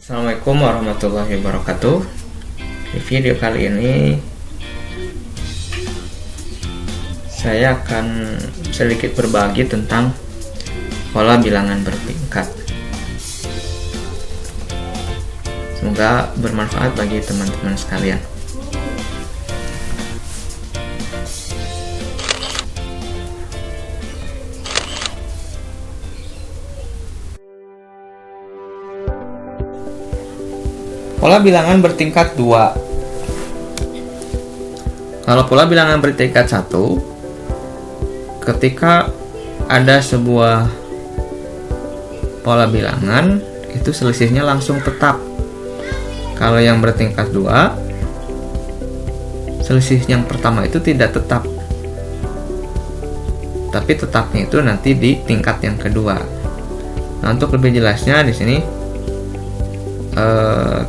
Assalamualaikum warahmatullahi wabarakatuh. Di video kali ini saya akan sedikit berbagi tentang pola bilangan bertingkat. Semoga bermanfaat bagi teman-teman sekalian. Pola bilangan bertingkat 2. Kalau pola bilangan bertingkat 1, ketika ada sebuah pola bilangan, itu selisihnya langsung tetap. Kalau yang bertingkat 2, selisih yang pertama itu tidak tetap. Tapi tetapnya itu nanti di tingkat yang kedua. Nah, untuk lebih jelasnya di sini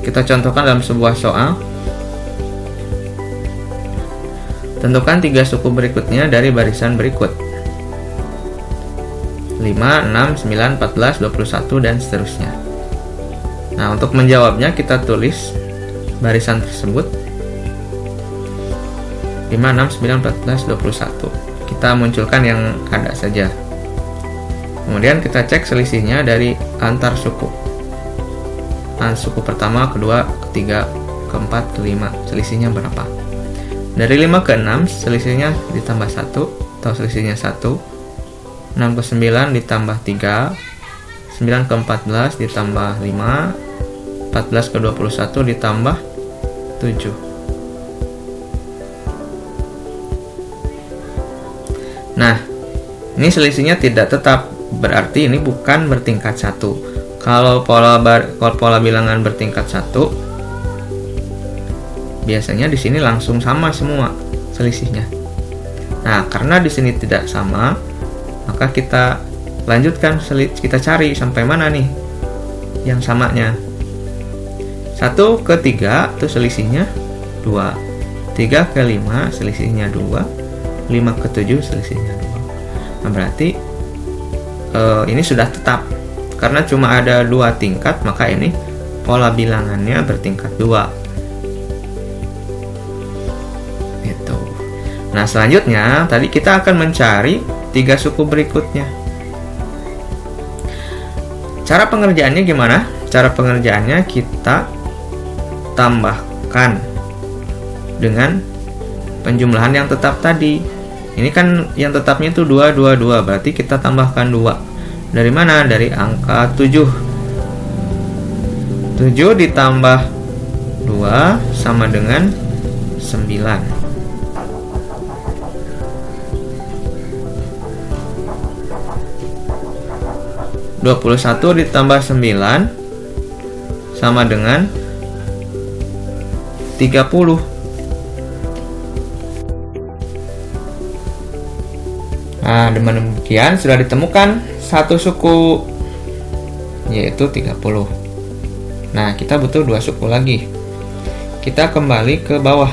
kita contohkan dalam sebuah soal. Tentukan 3 suku berikutnya dari barisan berikut: 5, 6, 9, 14, 21 dan seterusnya. Nah, untuk menjawabnya kita tulis barisan tersebut 5, 6, 9, 14, 21. Kita munculkan yang ada saja. Kemudian kita cek selisihnya dari antar suku. Suku pertama, kedua, ketiga, keempat, kelima, selisihnya berapa? Dari 5 ke 6 selisihnya ditambah 1 atau selisihnya 1. 6 ke 9 ditambah 3, 9 ke 14 ditambah 5, 14 ke 21 ditambah 7. Nah, ini selisihnya tidak tetap, berarti ini bukan bertingkat 1. Kalau pola bilangan bertingkat 1, biasanya di sini langsung sama semua selisihnya. Nah, karena di sini tidak sama, maka kita lanjutkan, kita cari sampai mana nih yang samanya. 1 ke 3 itu selisihnya 2, 3 ke 5 selisihnya 2, 5 ke 7 selisihnya 2. Nah, berarti ini sudah tetap. Karena cuma ada 2 tingkat, maka ini pola bilangannya bertingkat 2. Gitu. Nah, selanjutnya tadi kita akan mencari 3 suku berikutnya. Cara pengerjaannya gimana? Cara pengerjaannya kita tambahkan dengan penjumlahan yang tetap tadi. Ini kan yang tetapnya itu 2, 2, 2, berarti kita tambahkan 2. Dari mana? Dari angka 7. 7 ditambah 2 sama dengan 9. 21 ditambah 9 sama dengan 30. Nah, dengan demikian sudah ditemukan satu suku, yaitu 30. Nah, kita butuh 2 suku lagi. Kita kembali ke bawah.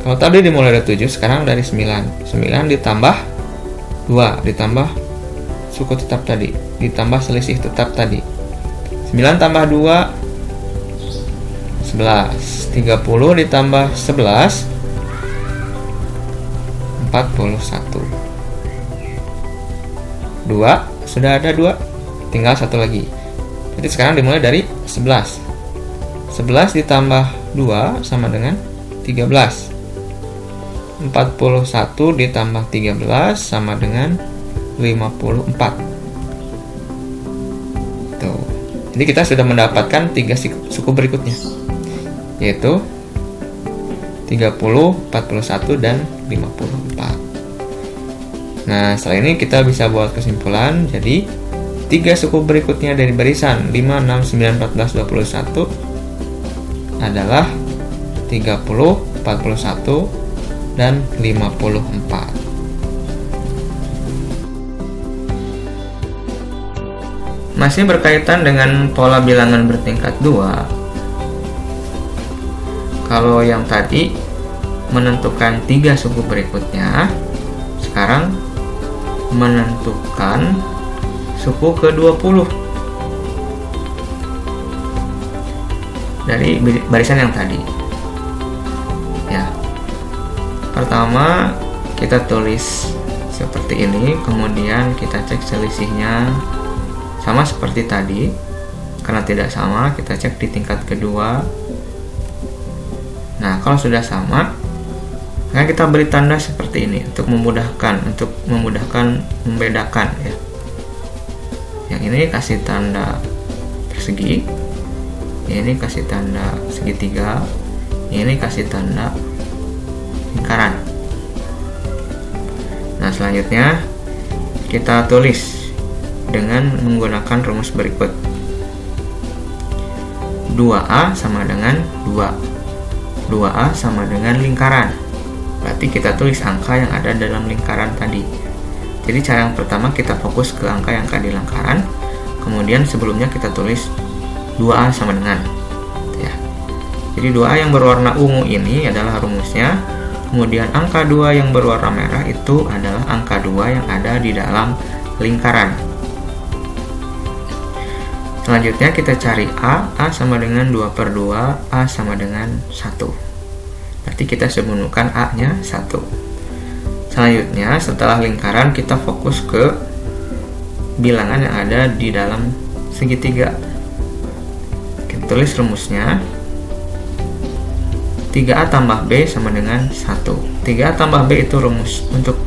Kalau tadi dimulai dari 7, sekarang dari 9. 9 ditambah 2, ditambah suku tetap tadi, ditambah selisih tetap tadi. 9 tambah 2, 11. 30 ditambah 11, 41. 2, sudah ada 2, tinggal 1 lagi. Jadi sekarang dimulai dari 11. 11 ditambah 2 sama dengan 13. 41 ditambah 13 sama dengan 54. Tuh. Jadi kita sudah mendapatkan 3 suku berikutnya, yaitu 30, 41 dan 54. Nah, setelah ini kita bisa buat kesimpulan. Jadi 3 suku berikutnya dari barisan 5, 6, 9, 14, 21 adalah 30, 41 dan 54. Masih berkaitan dengan pola bilangan bertingkat 2. Kalau yang tadi menentukan 3 suku berikutnya, sekarang menentukan suku ke-20. dari barisan yang tadi. Ya. Pertama kita tulis seperti ini, kemudian kita cek selisihnya sama seperti tadi. Karena tidak sama, kita cek di tingkat kedua. Nah, kalau sudah sama, maka kita beri tanda seperti ini untuk memudahkan membedakan ya. Yang ini kasih tanda persegi, ini kasih tanda segitiga, ini kasih tanda lingkaran. Nah, selanjutnya kita tulis dengan menggunakan rumus berikut. 2A sama dengan 2. 2A sama dengan lingkaran. Berarti kita tulis angka yang ada dalam lingkaran tadi. Jadi cara yang pertama kita fokus ke angka yang ada di lingkaran. Kemudian sebelumnya kita tulis 2A sama dengan ya. Jadi 2A yang berwarna ungu ini adalah rumusnya. Kemudian angka 2 yang berwarna merah itu adalah angka 2 yang ada di dalam lingkaran. Selanjutnya kita cari A sama dengan 2/2, A sama dengan 1. Berarti kita sebutkan A-nya 1. Selanjutnya setelah lingkaran kita fokus ke bilangan yang ada di dalam segitiga. Kita tulis rumusnya. 3A tambah B sama dengan 1. 3A tambah B itu rumus untuk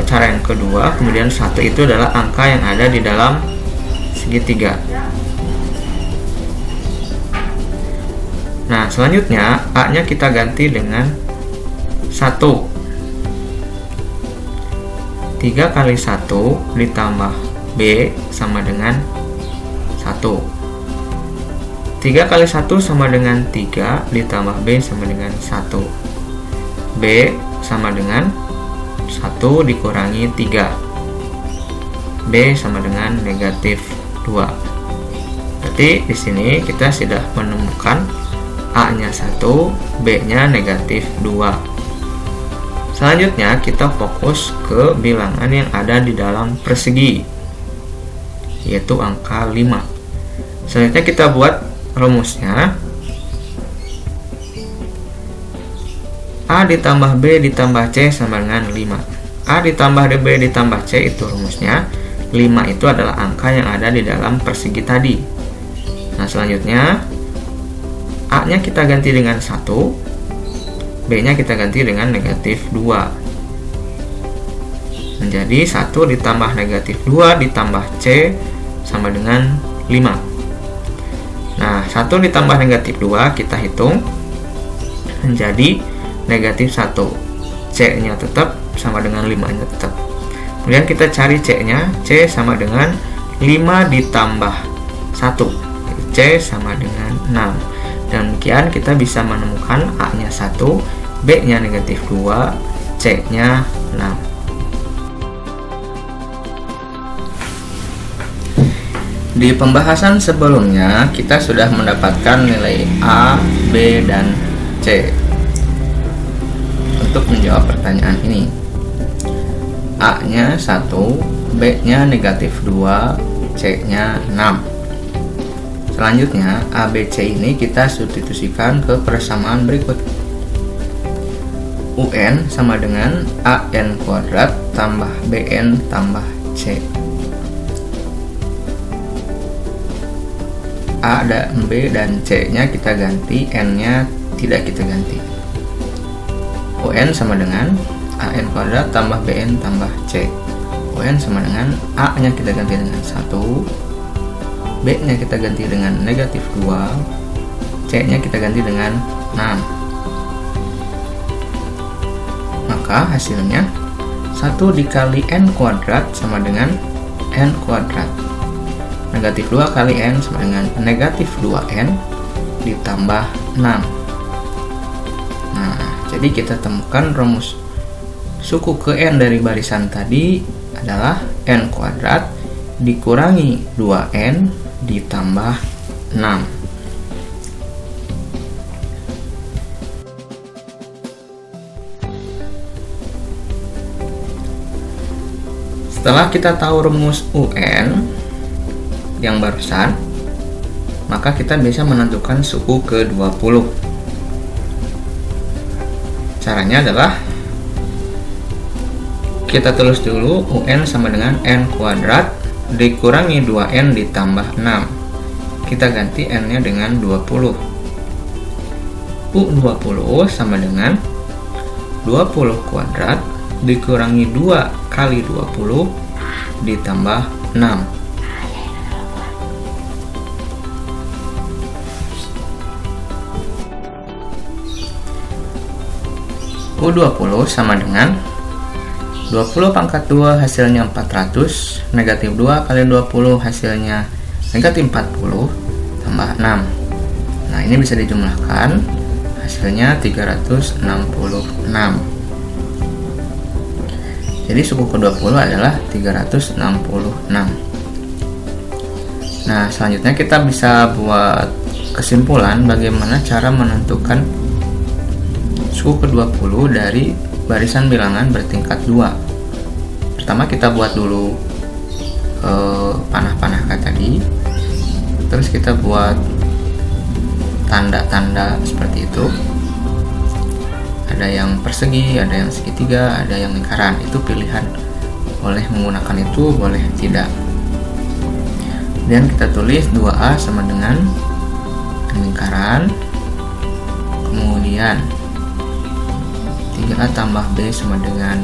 cara yang kedua. Kemudian 1 itu adalah angka yang ada di dalam segitiga. Nah, selanjutnya A-nya kita ganti dengan 1. 3 kali 1 ditambah B sama dengan 1. 3 kali 1 sama dengan 3 ditambah B sama dengan 1. B sama dengan 1 dikurangi 3. B sama dengan negatif 2. Berarti di sini kita sudah menemukan A-nya 1, B-nya negatif 2. Selanjutnya kita fokus ke bilangan yang ada di dalam persegi, yaitu angka 5. Selanjutnya kita buat rumusnya. A ditambah B ditambah C sama dengan 5. A ditambah B ditambah C itu rumusnya. 5 itu adalah angka yang ada di dalam persegi tadi. Nah, selanjutnya A-nya kita ganti dengan 1, B-nya kita ganti dengan negatif 2. Menjadi 1 ditambah negatif 2 ditambah C sama dengan 5. Nah, 1 ditambah negatif 2 kita hitung menjadi negatif 1. C-nya tetap sama dengan 5-nya tetap. Kemudian kita cari C-nya. C sama dengan 5 ditambah 1. C sama dengan 6. Dan demikian kita bisa menemukan A-nya 1, B-nya negatif 2, C-nya 6. Di pembahasan sebelumnya kita sudah mendapatkan nilai A, B, dan C. Untuk menjawab pertanyaan ini, A-nya 1, B-nya negatif 2, C-nya 6. Selanjutnya, A, B, C ini kita substitusikan ke persamaan berikut. UN sama dengan AN kuadrat tambah BN tambah C. A, B, dan C-nya kita ganti, N-nya tidak kita ganti. UN sama dengan AN kuadrat tambah BN tambah C. UN sama dengan A-nya kita ganti dengan 1, B-nya kita ganti dengan negatif 2, C-nya kita ganti dengan 6. Maka hasilnya 1 dikali N kuadrat sama dengan N kuadrat. Negatif 2 kali N sama dengan negatif 2N ditambah 6. Nah, jadi kita temukan rumus suku ke N dari barisan tadi adalah N kuadrat dikurangi 2N ditambah 6. Setelah kita tahu rumus UN yang barusan, maka kita bisa menentukan suku ke-20. Caranya adalah kita tulis dulu UN sama dengan N kuadrat dikurangi 2N ditambah 6. Kita ganti N nya dengan 20. U20 sama dengan 20 kuadrat dikurangi 2 kali 20 ditambah 6. U20 sama dengan 20 pangkat 2 hasilnya 400, negatif 2 kali 20 hasilnya negatif 40, tambah 6. Nah, ini bisa dijumlahkan, hasilnya 366. Jadi suku ke-20 adalah 366. Nah, selanjutnya kita bisa buat kesimpulan bagaimana cara menentukan suku ke-20 dari barisan bilangan bertingkat 2. Pertama kita buat dulu panah-panah kayak tadi. Terus kita buat tanda-tanda seperti itu. Ada yang persegi, ada yang segitiga, ada yang lingkaran. Itu pilihan, boleh menggunakan itu, boleh tidak. Dan kita tulis 2A sama dengan lingkaran. Kemudian 3A tambah B sama dengan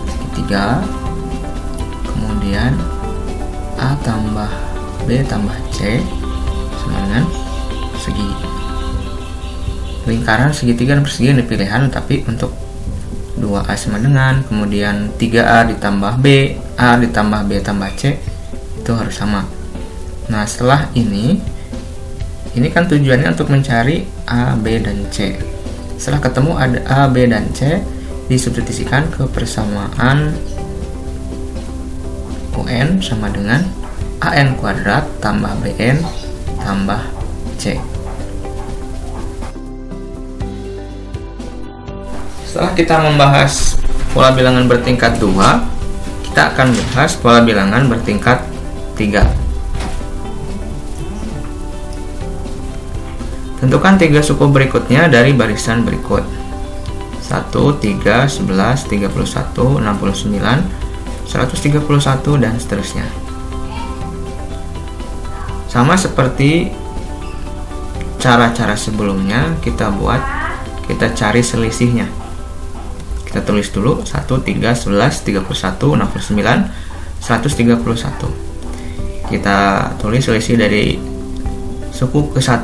segitiga. Kemudian A tambah B tambah C sama dengan persegi. Lingkaran, segitiga, dan persegi ini pilihan, tapi untuk 2A sama dengan, kemudian 3A ditambah B, A ditambah B tambah C, itu harus sama. Nah, setelah ini kan tujuannya untuk mencari A, B, dan C. Setelah ketemu ada A, B, dan C, disubstitusikan ke persamaan UN sama dengan AN kuadrat tambah BN tambah C. Setelah kita membahas pola bilangan bertingkat 2, kita akan bahas pola bilangan bertingkat 3. Tentukan 3 suku berikutnya dari barisan berikut: 1, 3, 11, 31, 69, 131, dan seterusnya. Sama seperti cara-cara sebelumnya, kita cari selisihnya. Kita tulis dulu 1, 3, 11, 31, 69, 131. Kita tulis selisih dari suku ke-1,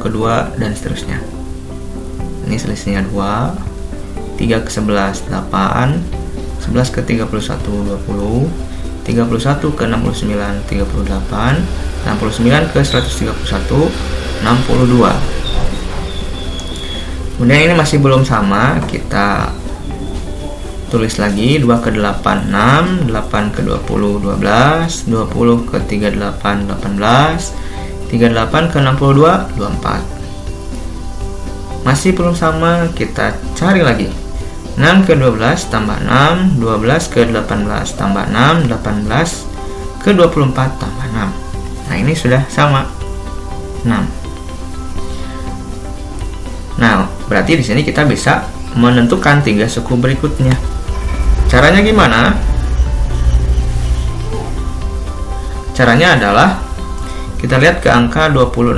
kedua, dan seterusnya. Ini selisihnya 2, 3 ke 11 8, 11 ke 31 20, 31 ke 69 38, 69 ke 131 62. Kemudian ini masih belum sama, kita tulis lagi 2 ke 8 6, 8 ke 20 12, 20 ke 38 18, 38 ke 62 24. Masih belum sama, kita cari lagi. 6 ke 12 tambah 6, 12 ke 18 tambah 6, 18 ke 24 tambah 6. Nah, ini sudah sama 6. Nah, berarti di sini kita bisa menentukan 3 suku berikutnya. Caranya gimana? Caranya adalah kita lihat ke angka 26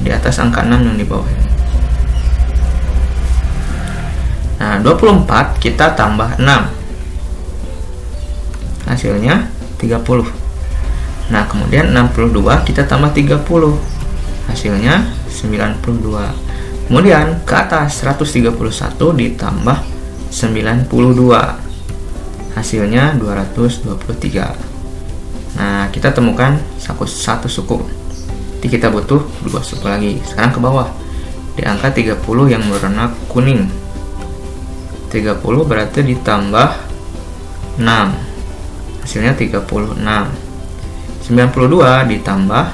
di atas angka 6 yang di bawah. Nah, 24 kita tambah 6, hasilnya 30. Nah, kemudian 62 kita tambah 30, hasilnya 92. Kemudian ke atas 131 ditambah 92, hasilnya 223. Nah, kita temukan satu suku. Jadi kita butuh 2 suku lagi. Sekarang ke bawah di angka 30 yang berwarna kuning. 30 berarti ditambah 6, hasilnya 36. 92 ditambah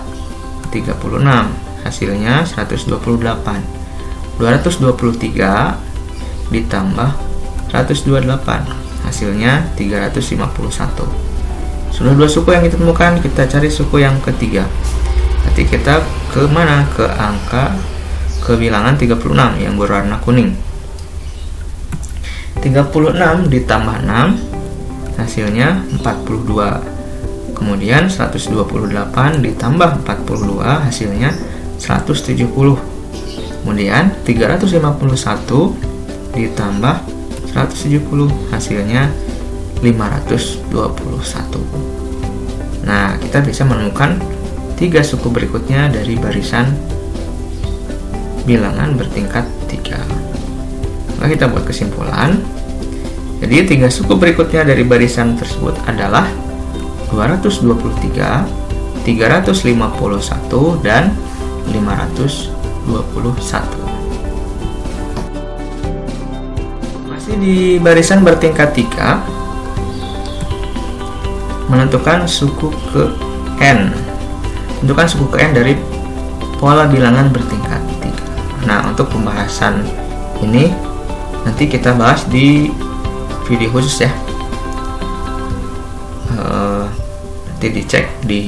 36, hasilnya 128. 223 ditambah 128, hasilnya 351. Sudah 2 suku yang kita temukan, kita cari suku yang ketiga. Berarti kita ke mana? Ke bilangan 36 yang berwarna kuning. 36 ditambah 6 hasilnya 42. Kemudian 128 ditambah 42 hasilnya 170. Kemudian 351 ditambah 170 hasilnya 521. Nah, kita bisa menemukan 3 suku berikutnya dari barisan bilangan bertingkat 3. Maka kita buat kesimpulan. Jadi 3 suku berikutnya dari barisan tersebut adalah 223, 351, dan 521. Masih di barisan bertingkat 3, menentukan suku ke N. Tentukan suku ke N dari pola bilangan bertingkat 3. Nah, untuk pembahasan ini nanti kita bahas di video khusus ya. Nanti dicek di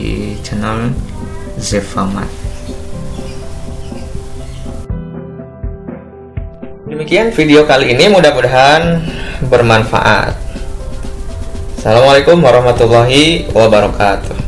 channel Zefamat. Demikian video kali ini, mudah-mudahan bermanfaat. Assalamualaikum warahmatullahi wabarakatuh.